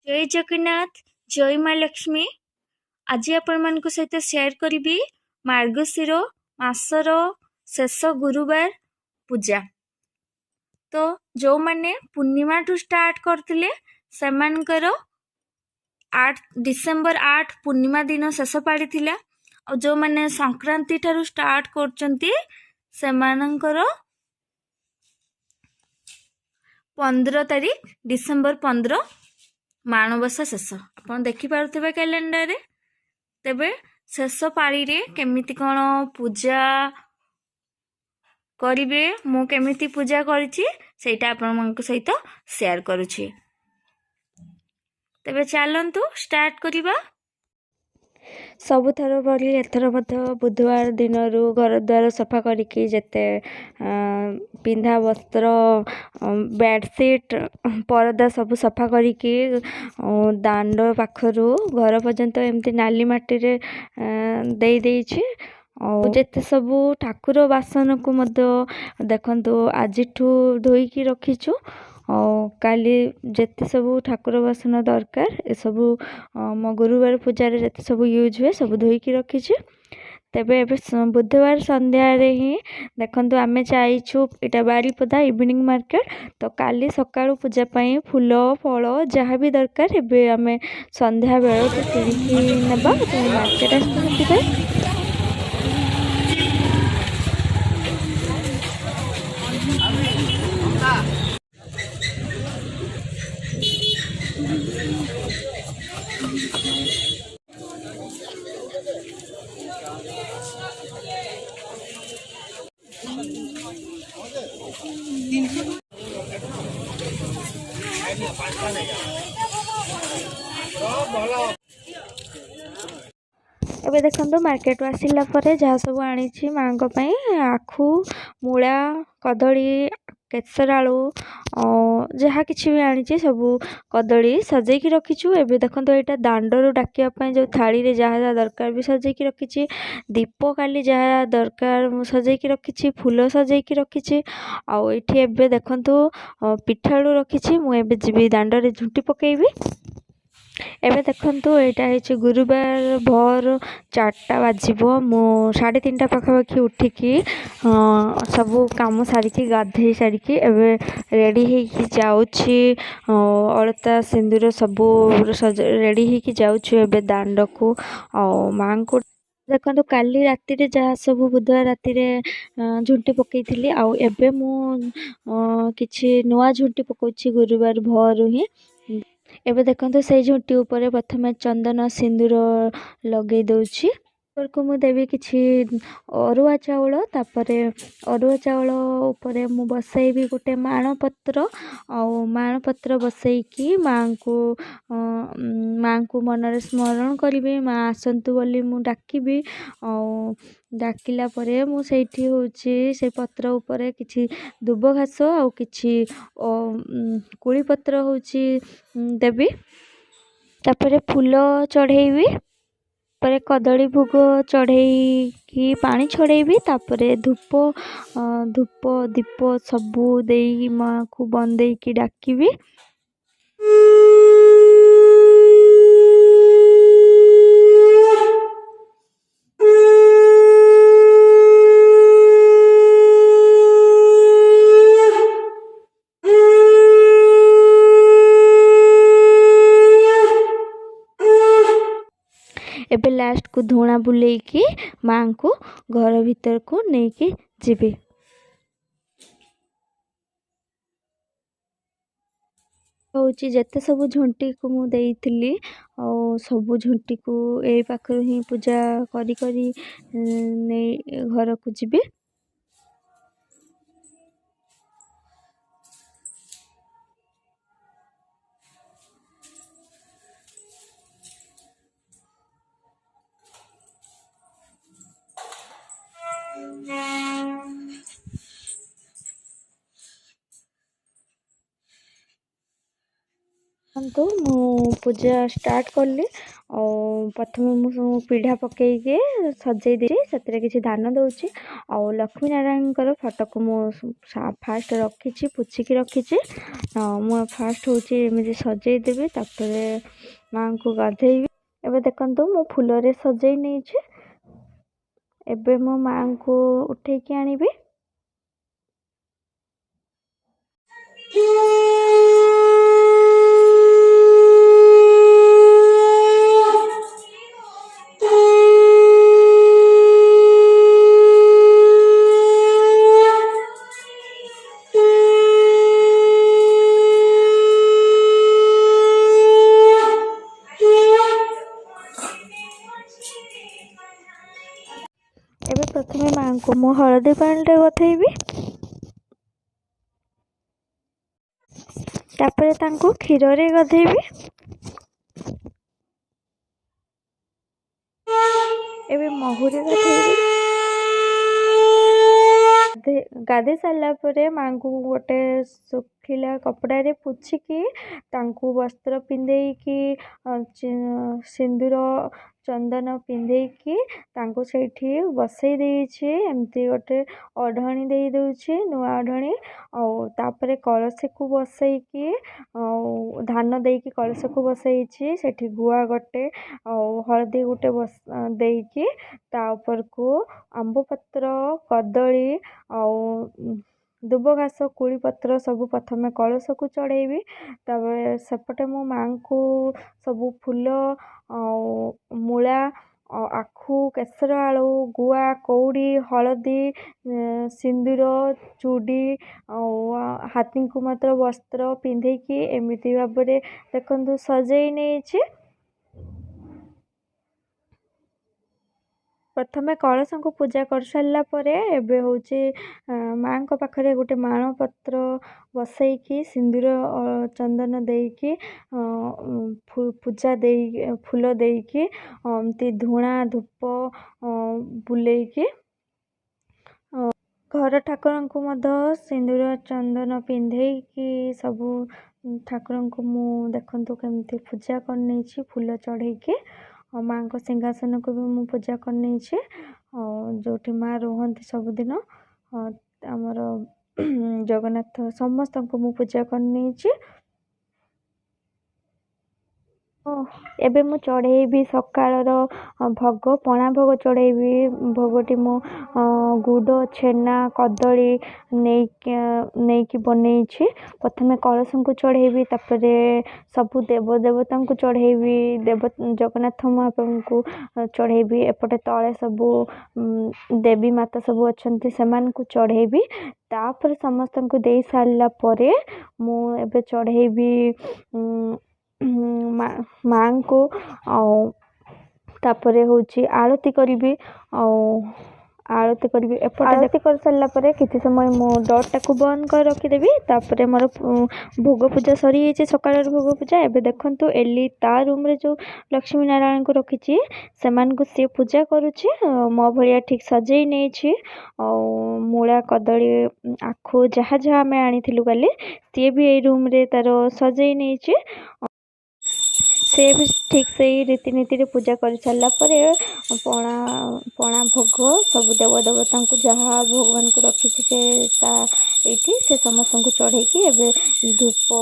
जय जगन्नाथ जय माँ लक्ष्मी। आज आपण सहित शेयर करी मार्गशीर मासर शेष गुरुवार पूजा। तो जो मैंने पूर्णिमा ठू स्टार्ट करते से 8 डिसेम्बर 8 पूर्णिमा दिन शेष पाड़ी थिला। और जो मैंने संक्रांति ठारू स्टार्ट करचंती से 15 तारीख डिसेम्बर 15 माणबसा शेष। आप देखिपे कैलेंडर रे। तेबे शेष पाड़ी रे केमिति कौन पूजा करिवे मु केमिति पूजा करिछि सेटा आपन सहित शेयर करुछि। तेबे चलंतु स्टार्ट करिबा। सबुथर भली एथर बुधवार दिन घर द्वार सफा करिकी जेते पिंधा वस्त्र बेडसीट परदा सब सफा करिकी दांड पाखरु घर पर्यंत एमती नाली माटी रे देई देइछि। और जेते सबू ठाकुर बासन को मध्य देखंतु आजिठू धोईकी रखीछु। और काली जेते सबू ठाकुर बासन दरकार ए सबू मो गुरुवार पूजा रे जेते सबू यूज हुए सब धोईकी रखीछु। तेबे एबे बुधवार संध्या रे ही देखंतु आमे जाइछु इटा बारीपदा इवनिंग मार्केट। तो काली सकाळु पूजा पई फूल फल जहाँ भी दरकार एबे आमे संध्या बेଳ किनिकी नेबा तो मार्केट आसी। एबे देखंतु मार्केट आसिला परे जहाँ सब आनी माँ आखु मूला कदली केसर आलू जहाँ किसी भी आनी सब कदली सजेकी रखीचु। एबे देखंतु एटा दांडरू डाकिया जो थाली रे जहाँ जहाँ दरकार भी सजेकी रखीची। दीप काली जहाँ दरकार सजेकी रखीची फूल सजेकी रखीची। आउ एठी एबे देखंतु पिठाड़ू रखीची मु एबे जीवी दांड रे झुंटी पकेइबी। एबे देखंतु एटा है गुरुवार भोर 4टा बाजिबो मु 3:30 पाखापाखि उठिकी सबू काम सारिकी गाधे सारिकी एबे रेडी होइकी जाउछि। अलता सिंदूर सबू रेडी होइकी जाउछु एबे दांड को मां को। देखंतु काली राति रे जहाँ सब बुधवार राति रे झुंटी पकेइथिली आउ एबे मु किछि नुआ झुंटी पकोछि गुरुवार भोर ही। एबे देखंतु से झुंटी ऊपर प्रथमे चंदन सिंदूर लगे दउछि। को मु देवी किछि अरुआ चाउल तापरे अरुआ चाउल ऊपर मु बसैबी गोटे माण पत्र और माण पत्र बसैकी माँ को मनरे स्मरण करी माँ आसंतु बोली मु डाकिबी। और डाकिला परे मु सेठी होछि से पत्र ऊपर किछि दुब घास और किछि कुली पत्र होछि देवी। तापरे फूल चढ़ेबी परे कदली भोग चढ़ई की पानी छड़ेबी। तापरे धूप दीप सबू देई माँ को बंदे की डाकिबी। एबे लास्ट को धुणा बुलेकी माँ को घर भीतर को नेकी जीवी। होची जेते सब झुंटी को मु देइथिली और सब झुंटी को ए पाखरु ही पूजा करी करी ने घर को जीवी। ଦେଖନ୍ତୁ ମୁଁ ପୂଜା ଷ୍ଟାର୍ଟ କଲି ଆଉ ପ୍ରଥମେ ମୁଁ ପିଢ଼ା ପକେଇକି ସଜେଇ ଦେଇଛି, ସେଥିରେ କିଛି ଧାନ ଦେଉଛି ଆଉ ଲକ୍ଷ୍ମୀ ନାରାୟଣଙ୍କର ଫଟୋକୁ ମୁଁ ଫାଷ୍ଟ ରଖିଛି, ପୋଛିକି ରଖିଛି। ମୁଁ ଫାଷ୍ଟ ହେଉଛି ଏମିତି ସଜେଇ ଦେବି, ତାପରେ ମାଙ୍କୁ ଗାଧେଇବି। ଏବେ ଦେଖନ୍ତୁ ମୁଁ ଫୁଲରେ ସଜେଇ ନେଇଛି। ଏବେ ମୋ ମାଙ୍କୁ ଉଠେଇକି ଆଣିବି। ଏବେ ପ୍ରଥମେ ମାଙ୍କୁ ମୁଁ ହଳଦୀ ପାଣିରେ ଗାଧେଇବି, ତାପରେ ତାଙ୍କୁ କ୍ଷୀରରେ ଗାଧେଇବି। ଏବେ ମହୁରେ ଗାଧେଇବି। ଗାଧେଇ ସାରିଲା ପରେ ମାଙ୍କୁ ଗୋଟେ ଶୁଖିଲା କପଡ଼ାରେ ପୋଛିକି ତାଙ୍କୁ ବସ୍ତ୍ର ପିନ୍ଧେଇକି ସିନ୍ଦୁର ଚନ୍ଦନ ପିନ୍ଧେଇକି ତାଙ୍କୁ ସେଇଠି ବସେଇ ଦେଇଛି। ଏମିତି ଗୋଟେ ଅଢ଼ଣି ଦେଇ ଦେଉଛି, ନୂଆ ଅଢ଼ଣି। ଆଉ ତାପରେ କଳସୀକୁ ବସେଇକି ଆଉ ଧାନ ଦେଇକି କଳସୀକୁ ବସେଇଛି। ସେଠି ଗୁଆ ଗୋଟେ ଆଉ ହଳଦୀ ଗୋଟେ ଦେଇକି ତା ଉପରକୁ ଆମ୍ବପତ୍ର, କଦଳୀ ଆଉ ଦୁବ ଘାସ, କୋଳି ପତ୍ର ସବୁ ପ୍ରଥମେ କଳସକୁ ଚଢ଼େଇବି। ତାପରେ ସେପଟେ ମୋ ମାଙ୍କୁ ସବୁ ଫୁଲ ଆଉ ମୂଳା, ଆଖୁ, କେଶର ଆଳୁ, ଗୁଆ, କଉଡ଼ି, ହଳଦୀ, ସିନ୍ଦୁର, ଚୁଡ଼ି ଆଉ ହାତୀଙ୍କୁ ମାତ୍ର ବସ୍ତ୍ର ପିନ୍ଧେଇକି ଏମିତି ଭାବରେ ଦେଖନ୍ତୁ ସଜେଇ ନେଇଛି। ପ୍ରଥମେ କଳସଙ୍କୁ ପୂଜା କରିସାରିଲା ପରେ ଏବେ ହେଉଛି ମାଙ୍କ ପାଖରେ ଗୋଟେ ମାଣ ପତ୍ର ବସେଇକି ସିନ୍ଦୁର ଚନ୍ଦନ ଦେଇକି ପୂଜା ଦେଇ ଫୁଲ ଦେଇକି ଏମିତି ଧୂଣା ଧୂପ ବୁଲେଇକି ଘର ଠାକୁରଙ୍କୁ ମଧ୍ୟ ସିନ୍ଦୁର ଚନ୍ଦନ ପିନ୍ଧେଇକି ସବୁ ଠାକୁରଙ୍କୁ ମୁଁ ଦେଖନ୍ତୁ କେମିତି ପୂଜା କରିନେଇଛି, ଫୁଲ ଚଢ଼େଇକି। ଆଉ ମାଙ୍କ ସିଂହାସନକୁ ବି ମୁଁ ପୂଜା କରିନେଇଛି, ଯେଉଁଠି ମା ରୁହନ୍ତି ସବୁଦିନ। ଆମର ଜଗନ୍ନାଥ ସମସ୍ତଙ୍କୁ ମୁଁ ପୂଜା କରିନେଇଛି। ଏବେ ମୁଁ ଚଢ଼େଇବି ସକାଳର ଭୋଗ, ପଣା ଭୋଗ ଚଢ଼େଇବି। ଭୋଗଟି ମୁଁ ଗୁଡ଼, ଛେନା, କଦଳୀ ନେଇକି ବନେଇଛି। ପ୍ରଥମେ କଳସଙ୍କୁ ଚଢ଼େଇବି, ତାପରେ ସବୁ ଦେବଦେବତାଙ୍କୁ ଚଢ଼େଇବି, ଜଗନ୍ନାଥ ମହାପ୍ରଭୁଙ୍କୁ ଚଢ଼େଇବି। ଏପଟେ ତଳେ ସବୁ ଦେବୀ ମାତା ସବୁ ଅଛନ୍ତି, ସେମାନଙ୍କୁ ଚଢ଼େଇବି। ତାପରେ ସମସ୍ତଙ୍କୁ ଦେଇ ସାରିଲା ପରେ ମୁଁ ଏବେ ଚଢ଼େଇବି ମାଙ୍କୁ। ଆଉ ତାପରେ ହେଉଛି ଆଳତି କରିବି। ଆଉ ଆଳତି କରିବି, ଏପଟେ ଆଳତି କରିସାରିଲା ପରେ କିଛି ସମୟ ମୁଁ ଡୋରଟାକୁ ବନ୍ଦ କରି ରଖିଦେବି। ତାପରେ ମୋର ଭୋଗ ପୂଜା ସରିଯାଇଛି, ସକାଳର ଭୋଗ ପୂଜା। ଏବେ ଦେଖନ୍ତୁ ଏଲି ତା ରୁମ୍ରେ ଯେଉଁ ଲକ୍ଷ୍ମୀ ନାରାୟଣଙ୍କୁ ରଖିଛି ସେମାନଙ୍କୁ ସିଏ ପୂଜା କରୁଛି। ମୋ ଭଳିଆ ଠିକ୍ ସଜେଇ ନେଇଛି। ଆଉ ମୂଳା, କଦଳୀ, ଆଖୁ ଯାହା ଯାହା ଆମେ ଆଣିଥିଲୁ କାଲି, ସିଏ ବି ଏଇ ରୁମ୍ରେ ତାର ସଜେଇ ନେଇଛି। ସେ ବି ଠିକ୍ ସେଇ ରୀତିନୀତିରେ ପୂଜା କରିସାରିଲା ପରେ ପଣା ଭୋଗ ସବୁ ଦେବଦେବତାଙ୍କୁ ଯାହା ଭଗବାନଙ୍କୁ ରଖିଛି ଏଇଠି ସେ ସମସ୍ତଙ୍କୁ ଚଢ଼େଇକି ଏବେ ଧୂପ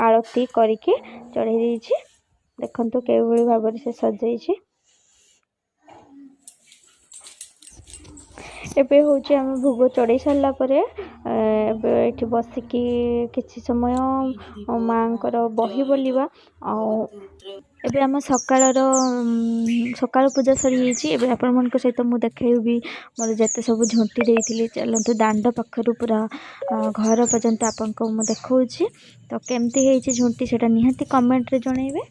ଆଳତି କରିକି ଚଢ଼େଇ ଦେଇଛି। ଦେଖନ୍ତୁ କେଉଁଭଳି ଭାବରେ ସେ ସଜେଇଛି। ଏବେ ହେଉଛି ଆମେ ଭୋଗ ଚଢ଼େଇ ସାରିଲା ପରେ ଏବେ ଏଠି ବସିକି କିଛି ସମୟ ମାଙ୍କର ବହି ବୋଲିବା। ଆଉ ଏବେ ଆମ ସକାଳ ପୂଜା ସରିଯାଇଛି। ଏବେ ଆପଣମାନଙ୍କ ସହିତ ମୁଁ ଦେଖେଇବି ମୋର ଯେତେ ସବୁ ଝୁଣ୍ଟି ଦେଇଥିଲି। ଚାଲନ୍ତୁ ଦାଣ୍ଡ ପାଖରୁ ପୁରା ଘର ପର୍ଯ୍ୟନ୍ତ ଆପଣଙ୍କୁ ମୁଁ ଦେଖାଉଛି। ତ କେମିତି ହେଇଛି ଝୁଣ୍ଟି ସେଇଟା ନିହାତି କମେଣ୍ଟରେ ଜଣାଇବେ।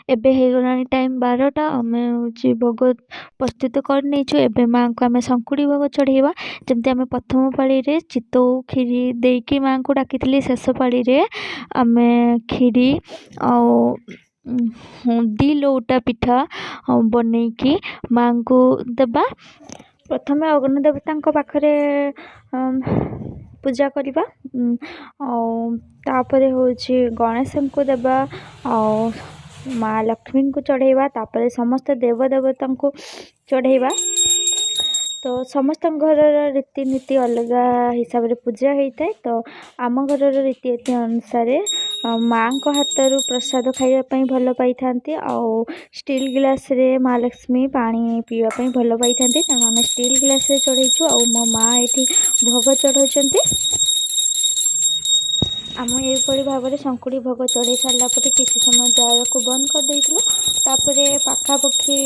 ଏବେ ହେଇଗଲାଣି ଟାଇମ୍ 12ଟା। ଆମେ ହେଉଛି ଭୋଗ ପ୍ରସ୍ତୁତ କରିନେଇଛୁ। ଏବେ ମାଆଙ୍କୁ ଆମେ ଶଙ୍କୁଡ଼ି ଭୋଗ ଚଢ଼େଇବା। ଯେମିତି ଆମେ ପ୍ରଥମ ପାଳିରେ ଚିତଉ କ୍ଷୀରି ଦେଇକି ମାଆଙ୍କୁ ଡାକିଥିଲି, ଶେଷ ପାଳିରେ ଆମେ କ୍ଷୀରି ଆଉ 2 ଲଉଟା ପିଠା ବନେଇକି ମାଆଙ୍କୁ ଦେବା। ପ୍ରଥମେ ଅଗ୍ନି ଦେବତାଙ୍କ ପାଖରେ ପୂଜା କରିବା, ଆଉ ତାପରେ ହେଉଛି ଗଣେଶଙ୍କୁ ଦେବା, ଆଉ ମା ଲକ୍ଷ୍ମୀଙ୍କୁ ଚଢ଼େଇବା, ତାପରେ ସମସ୍ତ ଦେବଦେବତାଙ୍କୁ ଚଢ଼େଇବା। ତ ସମସ୍ତଙ୍କ ଘରର ରୀତିନୀତି ଅଲଗା ହିସାବରେ ପୂଜା ହେଇଥାଏ। ତ ଆମ ଘରର ରୀତିନୀତି ଅନୁସାରେ ମାଆଙ୍କ ହାତରୁ ପ୍ରସାଦ ଖାଇବା ପାଇଁ ଭଲ ପାଇଥାନ୍ତି, ଆଉ ଷ୍ଟିଲ୍ ଗ୍ଲାସ୍ରେ ମା ଲକ୍ଷ୍ମୀ ପାଣି ପିଇବା ପାଇଁ ଭଲ ପାଇଥାନ୍ତି। ତେଣୁ ଆମେ ଷ୍ଟିଲ୍ ଗ୍ଲାସ୍ରେ ଚଢ଼େଇଛୁ, ଆଉ ମୋ ମା ଏଠି ଭୋଗ ଚଢ଼ାଉଛନ୍ତି। ଆମେ ଏହିଭଳି ଭାବରେ ଶଙ୍କୁଡ଼ି ଭୋଗ ଚଢ଼େଇ ସାରିଲା ପରେ କିଛି ସମୟ ଜାଳକୁ ବନ୍ଦ କରିଦେଇଥିଲୁ। ତାପରେ ପାଖାପାଖି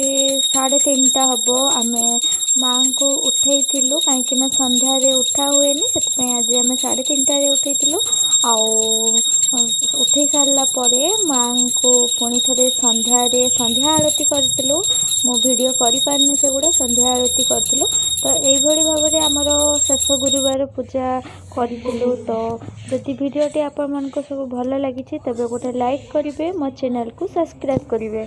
3:30 ହେବ ଆମେ ମାଆଙ୍କୁ ଉଠେଇଥିଲୁ, କାହିଁକିନା ସନ୍ଧ୍ୟାରେ ଉଠା ହୁଏନି, ସେଥିପାଇଁ ଆଜି ଆମେ 3:30ରେ ଉଠେଇଥିଲୁ। ଆଉ ଉଠେଇ ସାରିଲା ପରେ ମାଆଙ୍କୁ ପୁଣି ଥରେ ସନ୍ଧ୍ୟା ଆଳତି କରିଥିଲୁ। ମୁଁ ଭିଡ଼ିଓ କରିପାରିନି ସେଗୁଡ଼ା, ସନ୍ଧ୍ୟା ଆଳତି କରିଥିଲୁ। ତ ଏଇଭଳି ଭାବରେ ଆମର ଶେଷ ଗୁରୁବାର ପୂଜା କରିଥିଲୁ। ତ ଯଦି ଭିଡ଼ିଓଟି ଆପଣମାନଙ୍କୁ ସବୁ ଭଲ ଲାଗିଛି ତେବେ ଗୋଟେ ଲାଇକ୍ କରିବେ, ମୋ ଚ୍ୟାନେଲକୁ ସବସ୍କ୍ରାଇବ୍ କରିବେ।